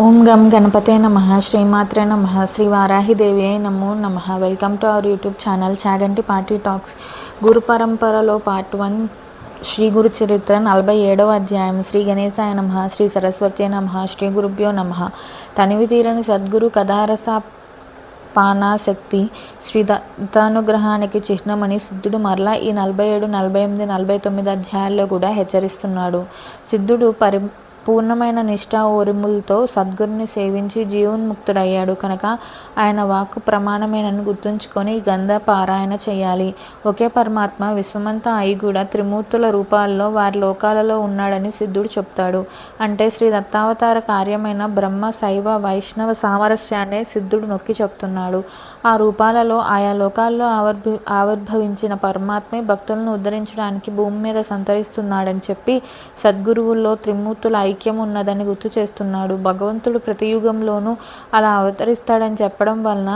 ఓం గం గణపతే నమః శ్రీమాత్రే నమః శ్రీ వారాహిదేవి నమో నమః. Welcome to our YouTube channel Chaganti party talks. గురు పరంపరలో పార్ట్ 1 శ్రీ గురు చరిత్ర 47వ అధ్యాయం. శ్రీ గణేశాయ నమః, శ్రీ సరస్వతి నమః, శ్రీ గురుభ్యో నమః. తనివి తీరని సద్గురు కథారస పానాశక్తి శ్రీ దత్తానుగ్రహానికి చిహ్నమని సిద్ధుడు మరలా ఈ 47, 48, 49 అధ్యాయాల్లో కూడా హెచ్చరిస్తున్నాడు. సిద్ధుడు పూర్ణమైన నిష్ఠా ఓరిములతో సద్గురుని సేవించి జీవన్ముక్తుడయ్యాడు కనుక ఆయన వాక్కు ప్రమాణమేనని గుర్తుంచుకొని గంధ పారాయణ చేయాలి. ఒకే పరమాత్మ విశ్వమంతా అయి కూడా త్రిమూర్తుల రూపాల్లో వారి లోకాలలో ఉన్నాడని సిద్ధుడు చెప్తాడు. అంటే శ్రీ దత్తావతార కార్యమైన బ్రహ్మ శైవ వైష్ణవ సామరస్యాన్నే సిద్ధుడు నొక్కి చెప్తున్నాడు. ఆ రూపాలలో ఆయా లోకాల్లో ఆవిర్భవించిన పరమాత్మే భక్తులను ఉద్ధరించడానికి భూమి మీద సంతరిస్తున్నాడని చెప్పి సద్గురువుల్లో త్రిమూర్తుల ఐక్యం ఉన్నదని గుర్తు చేస్తున్నాడు. భగవంతుడు ప్రతి యుగంలోనూ అలా అవతరిస్తాడని చెప్పడం వలన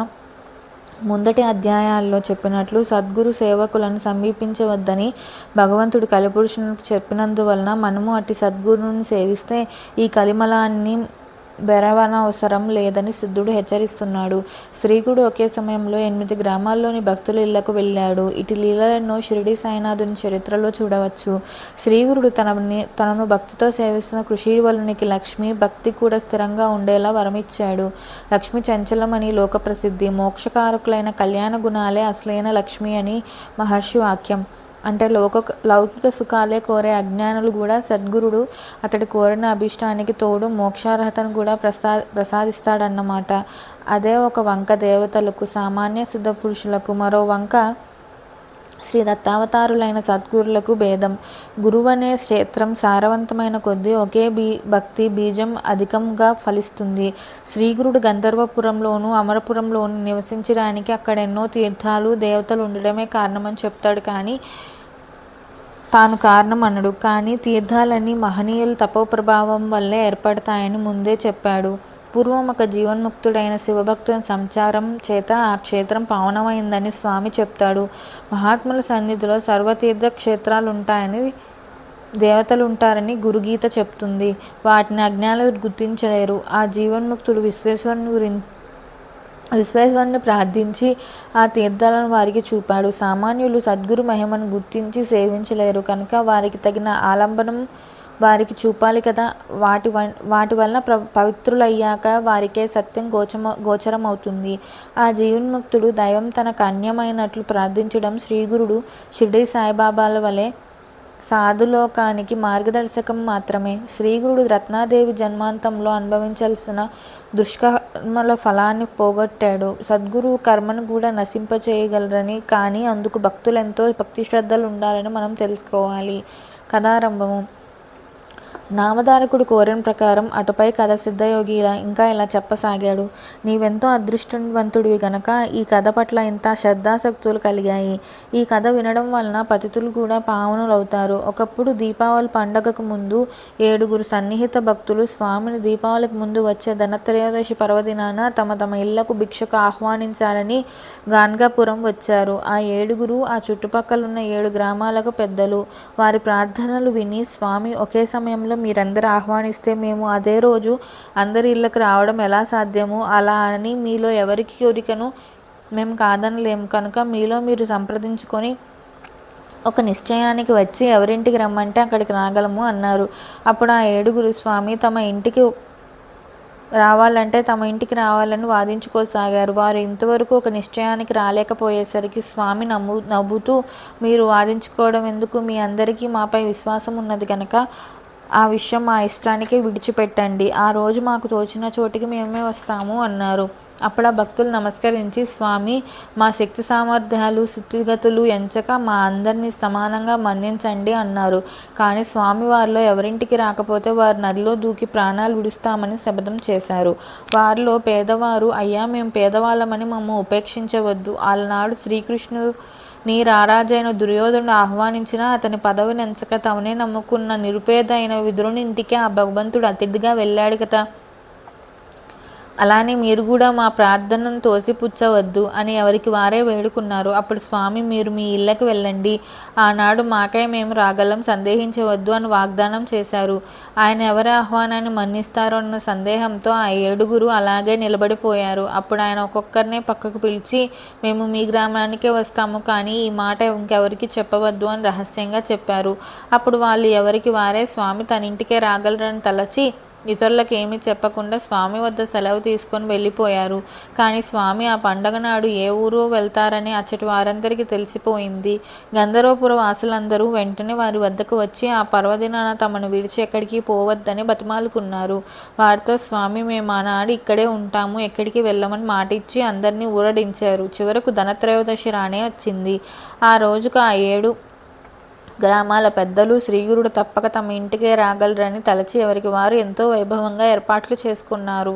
ముందటి అధ్యాయాల్లో చెప్పినట్లు సద్గురు సేవకులను సమీపించవద్దని భగవంతుడు కలిపురుషునికి చెప్పినందువలన మనము అట్టి సద్గురుని సేవిస్తే ఈ కలిమలాన్ని బెరవనవసరం లేదని సిద్ధుడు హెచ్చరిస్తున్నాడు. శ్రీకుడు ఒకే సమయంలో 8 గ్రామాల్లోని భక్తుల ఇళ్లకు వెళ్ళాడు. ఇటు లీలలను షిరిడి సాయినాథుని చరిత్రలో చూడవచ్చు. శ్రీగురుడు తనను భక్తితో సేవిస్తున్న కృషివలునికి లక్ష్మి భక్తి కూడా స్థిరంగా ఉండేలా వరమిచ్చాడు. లక్ష్మి చంచలమని లోక ప్రసిద్ధి. మోక్షకారకులైన కళ్యాణ గుణాలే అసలైన లక్ష్మి అని మహర్షి వాక్యం. అంటే లౌకిక సుఖాలే కోరే అజ్ఞానులు కూడా సద్గురుడు అతడి కోరిన అభిష్టానికి తోడు మోక్షార్హతను కూడా ప్రసాదిస్తాడన్నమాట. అదే ఒక వంక దేవతలకు, సామాన్య సిద్ధ పురుషులకు, మరో వంక శ్రీ దత్తావతారులైన సద్గురులకు భేదం. గురువనే క్షేత్రం సారవంతమైన కొద్దీ ఒకే భక్తి బీజం అధికంగా ఫలిస్తుంది. శ్రీగురుడు గంధర్వపురంలోను అమరపురంలోను నివసించడానికి అక్కడ ఎన్నో తీర్థాలు దేవతలు ఉండడమే కారణమని చెప్తాడు, కానీ తాను కారణం అనడు. కానీ తీర్థాలన్నీ మహనీయుల తపోప్రభావం వల్లే ఏర్పడతాయని ముందే చెప్పాడు. పూర్వం ఒక జీవన్ముక్తుడైన శివభక్తుల సంచారం చేత ఆ క్షేత్రం పావనమైందని స్వామి చెప్తాడు. మహాత్ముల సన్నిధిలో సర్వతీర్థ క్షేత్రాలుంటాయని, దేవతలుంటారని గురుగీత చెప్తుంది. వాటిని అజ్ఞానులు గుర్తించలేరు. ఆ జీవన్ముక్తుడు విశ్వేశ్వరుని ప్రార్థించి ఆ తీర్థాలను వారికి చూపాడు. సామాన్యులు సద్గురు మహిమను గుర్తించి సేవించలేరు కనుక వారికి తగిన ఆలంబనం వారికి చూపాలి కదా. వాటి వలన పవిత్రులయ్యాక వారికే సత్యం గోచరమవుతుంది. ఆ జీవన్ముక్తుడు దైవం తనకు అన్యమైనట్లు ప్రార్థించడం శ్రీగురుడు షిర్డీ సాయిబాబాల వలె సాధులోకానికి మార్గదర్శకం మాత్రమే. శ్రీగురుడు రత్నాదేవి జన్మాంతంలో అనుభవించాల్సిన దుష్కర్మల ఫలాన్ని పోగొట్టాడు. సద్గురువు కర్మను కూడా నశింపచేయగలరని, కానీ అందుకు భక్తులెంతో భక్తి శ్రద్ధలు ఉండాలని మనం తెలుసుకోవాలి. కథారంభము. నామధారకుడు కోరిన ప్రకారం అటుపై కథ సిద్ధయోగి ఇంకా ఇలా చెప్పసాగాడు. నీవెంతో అదృష్టవంతుడివి గనక ఈ కథ పట్ల ఇంత శ్రద్ధాసక్తులు కలిగాయి. ఈ కథ వినడం వలన పతితులు కూడా పావనులవుతారు. ఒకప్పుడు దీపావళి పండగకు ముందు 7 సన్నిహిత భక్తులు స్వామిని దీపావళికి ముందు వచ్చే ధనత్రయోదశి పర్వదినాన తమ తమ ఇళ్లకు భిక్షకు ఆహ్వానించాలని గాన్గాపురం వచ్చారు. ఆ 7 ఆ చుట్టుపక్కలున్న 7 గ్రామాలకు పెద్దలు. వారి ప్రార్థనలు విని స్వామి ఒకే సమయంలో మీరందరూ ఆహ్వానిస్తే మేము అదే రోజు అందరి ఇళ్లకు రావడం ఎలా సాధ్యము? అలా అని మీలో ఎవరికి కోరికను మేము కాదనలేము కనుక మీలో మీరు సంప్రదించుకొని ఒక నిశ్చయానికి వచ్చి ఎవరింటికి రమ్మంటే అక్కడికి రాగలము అన్నారు. అప్పుడు ఆ 7 స్వామి తమ ఇంటికి రావాలని వాదించుకోసాగారు. వారు ఇంతవరకు ఒక నిశ్చయానికి రాలేకపోయేసరికి స్వామి నవ్వుతూ, మీరు వాదించుకోవడం ఎందుకు? మీ అందరికీ మాపై విశ్వాసం ఉన్నది కనుక ఆ విషయం మా ఇష్టానికి విడిచిపెట్టండి. ఆ రోజు మాకు తోచిన చోటికి మేమే వస్తాము అన్నారు. అప్పుడు ఆ భక్తులు నమస్కరించి, స్వామి మా శక్తి సామర్థ్యాలు స్థితిగతులు ఎంచక మా అందరినీ సమానంగా మన్నించండి అన్నారు. కానీ స్వామి వారిలో ఎవరింటికి రాకపోతే వారు నదిలో దూకి ప్రాణాలు విడుస్తామని శపథం చేశారు. వారిలో పేదవారు, అయ్యా మేము పేదవాళ్ళమని మమ్ము ఉపేక్షించవద్దు. ఆనాడు శ్రీకృష్ణుడు రారాజైన దుర్యోధనుడు ఆహ్వానించిన అతని పదవి నెంచక తమనే నమ్ముకున్న నిరుపేద అయిన విదురుని ఇంటికి ఆ భగవంతుడు అతిథిగా వెళ్ళాడు కదా. అలానే మీరు కూడా మా ప్రార్థనను తోసిపుచ్చవద్దు అని ఎవరికి వారే వేడుకున్నారు. అప్పుడు స్వామి, మీరు మీ ఇళ్ళకి వెళ్ళండి, ఆనాడు మాకై మేము రాగలం, సందేహించవద్దు అని వాగ్దానం చేశారు. ఆయన ఎవరి ఆహ్వానాన్ని మన్నిస్తారో అన్న సందేహంతో ఆ 7గురు అలాగే నిలబడిపోయారు. అప్పుడు ఆయన ఒక్కొక్కరినే పక్కకు పిలిచి, మేము మీ గ్రామానికే వస్తాము, కానీ ఈ మాట ఇంకెవరికి చెప్పవద్దు అని రహస్యంగా చెప్పారు. అప్పుడు వాళ్ళు ఎవరికి వారే స్వామి తన ఇంటికే రాగలరని తలచి ఇతరులకు ఏమీ చెప్పకుండా స్వామి వద్ద సెలవు తీసుకొని వెళ్ళిపోయారు. కానీ స్వామి ఆ పండగ నాడు ఏ ఊరు వెళ్తారని అచ్చటి వారందరికీ తెలిసిపోయింది. గంధర్వపుర వాసులందరూ వెంటనే వారి వద్దకు వచ్చి ఆ పర్వదినాన తమను విడిచి ఎక్కడికి పోవద్దని బతిమాలుకున్నారు. వారితో స్వామి, మేము ఆనాడు ఇక్కడే ఉంటాము, ఎక్కడికి వెళ్ళమని మాట ఇచ్చి అందరినీ ఊరడించారు. చివరకు ధనత్రయోదశి రానే వచ్చింది. ఆ రోజుకు ఆ 7 గ్రామాల పెద్దలు శ్రీగురుడు తప్పక తమ ఇంటికే రాగలరని తలచి ఎవరికి వారు ఎంతో వైభవంగా ఏర్పాట్లు చేసుకున్నారు.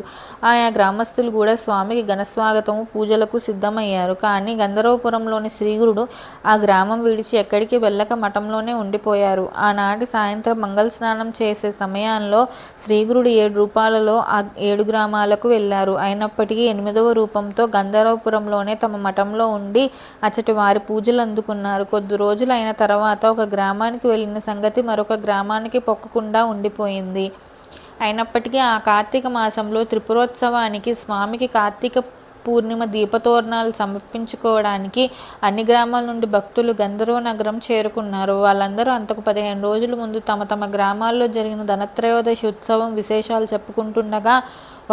ఆయా గ్రామస్తులు కూడా స్వామికి ఘనస్వాగతము పూజలకు సిద్ధమయ్యారు. కానీ గంధర్వపురంలోని శ్రీగురుడు ఆ గ్రామం విడిచి ఎక్కడికి వెళ్ళక మఠంలోనే ఉండిపోయారు. ఆనాటి సాయంత్రం మంగళ స్నానం చేసే సమయంలో శ్రీగురుడు 7 రూపాలలో ఆ 7 గ్రామాలకు వెళ్ళారు. అయినప్పటికీ 8వ రూపంతో గంధర్వపురంలోనే తమ మఠంలో ఉండి అచ్చటి వారి పూజలు అందుకున్నారు. కొద్ది రోజులు అయిన తర్వాత ఒక గ్రామానికి వెళ్ళిన సంగతి మరొక గ్రామానికి పొక్కకుండా ఉండిపోయింది. అయినప్పటికీ ఆ కార్తీక మాసంలో త్రిపురోత్సవానికి స్వామికి కార్తీక పూర్ణిమ దీపతోరణాలు సమర్పించుకోవడానికి అన్ని గ్రామాల నుండి భక్తులు గంధర్వ నగరం చేరుకున్నారు. వాళ్ళందరూ అంతకు 15 రోజుల ముందు తమ తమ గ్రామాల్లో జరిగిన ధనత్రయోదశి ఉత్సవం విశేషాలు చెప్పుకుంటుండగా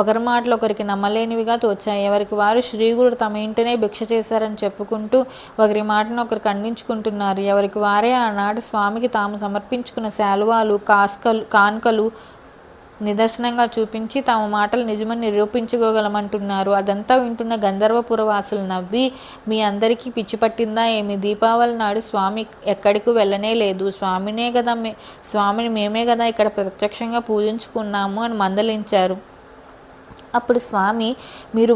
ఒకరి మాటలు ఒకరికి నమ్మలేనివిగా తోచాయి. ఎవరికి వారు శ్రీగురుడు తమ ఇంటినే భిక్ష చేశారని చెప్పుకుంటూ ఒకరి మాటను ఒకరు ఖండించుకుంటున్నారు. ఎవరికి వారే ఆనాడు స్వామికి తాము సమర్పించుకున్న శాలువాలు, కాన్కలు నిదర్శనంగా చూపించి తమ మాటలు నిజమని నిరూపించుకోగలమంటున్నారు. అదంతా వింటున్న గంధర్వపుర వాసులు నవ్వి, మీ అందరికీ పిచ్చి పట్టిందా ఏమి? దీపావళి నాడు స్వామి ఎక్కడికి వెళ్ళనే లేదు. స్వామిని మేమే కదా ఇక్కడ ప్రత్యక్షంగా పూజించుకున్నాము అని మందలించారు. అప్పుడు స్వామి, మీరు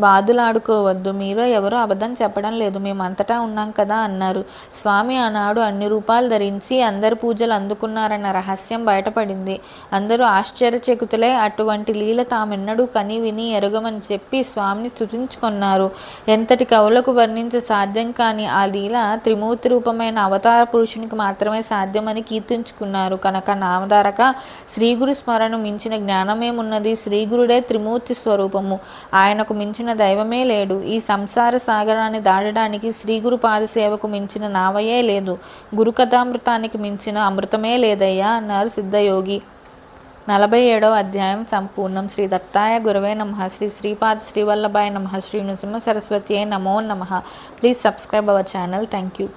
వాదులాడుకోవద్దు, మీరు ఎవరో అబద్ధం చెప్పడం లేదు, మేము అంతటా ఉన్నాం కదా అన్నారు. స్వామి ఆనాడు అన్ని రూపాలు ధరించి అందరి పూజలు అందుకున్నారన్న రహస్యం బయటపడింది. అందరూ ఆశ్చర్యచకితులై అటువంటి లీల తామెన్నడూ కని విని ఎరగమని చెప్పి స్వామిని స్తుతించుకున్నారు. ఎంతటి కవులకు వర్ణించే సాధ్యం కాని ఆ లీల త్రిమూర్తి రూపమైన అవతార పురుషునికి మాత్రమే సాధ్యమని కీర్తించుకున్నారు. కనుక నామధారక శ్రీగురు స్మరణ మించిన జ్ఞానమేమున్నది? శ్రీగురుడే త్రిమూర్తి స్వరూపము, ఆయనకు మించిన దైవమే లేడు. ఈ సంసార సాగరాన్ని దాటడానికి శ్రీగురు పాదసేవకు మించిన నావయే లేదు, గురుకథామృతానికి మించిన అమృతమే లేదయ్యా అన్నారు సిద్ధయోగి. 47వ అధ్యాయం సంపూర్ణం. శ్రీ దత్తాయ గురవే నమః. శ్రీ శ్రీపాద శ్రీవల్లభాయ నమః. శ్రీ నృసింహ సరస్వతి నమో నమః. Please subscribe our channel. Thank you.